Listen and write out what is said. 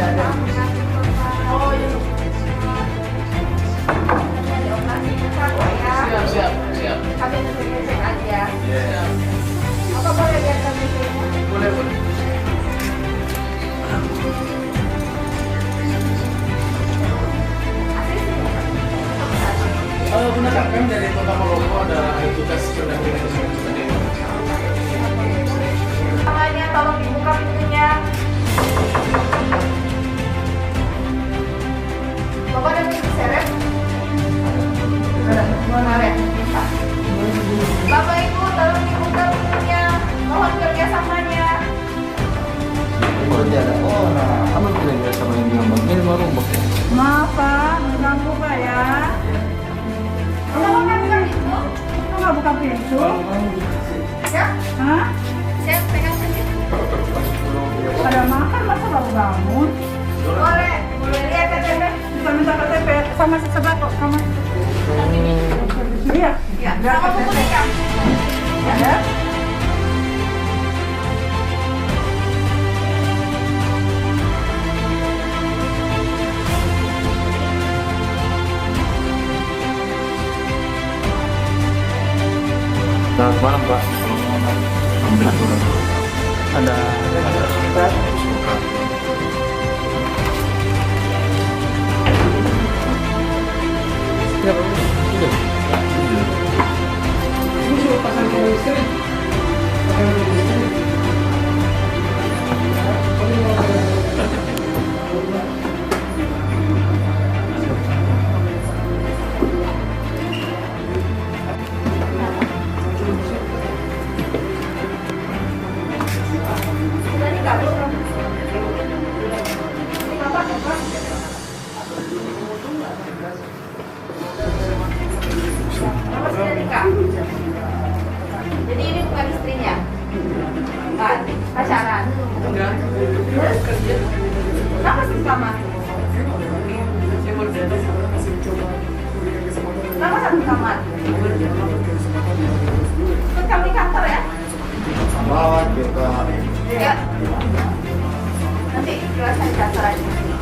Oh iya. Siap, siap, siap. Kami tentunya cek aja. Iya. Apa boleh lihat kami dulu? Boleh, boleh. Benar kami dari Kota Palopo ada tugas sudah kirim ke sini. Tangannya tolong dibuka pintunya. Bapak ada pintu seret? Mana ya? Bapak Ibu tolong dibuka pintunya. Mohon kerjasamanya. Oh, tidak ada orang. Apa bedanya sama yang bilang bang? Ini baru bang. Maaf Pak, mengganggu Pak ya. Kenapa nggak buka pintu? Kok nggak buka pintu? Ya, Hah? saya pegang sendiri. Pada makan masa baru bangun? Boleh, boleh lihat KTP. Bisa minta KTP sama sesebat kok sama. Iya. Ya, sama buku nikah. Ada? Selamat malam Pak. Ada. Ya, sudah. Sudah nikah belum? Ini Bapak, Bapak. Bapak sudah nikah? Jadi ini bukan istrinya? Bukan, pacaran? Enggak. Terus? Kenapa sih kamar? Saya baru datang. Kenapa satu kamar? Ikut kami kantor ya? Bawa kita. Ya. Nanti jelaskan di kantor aja.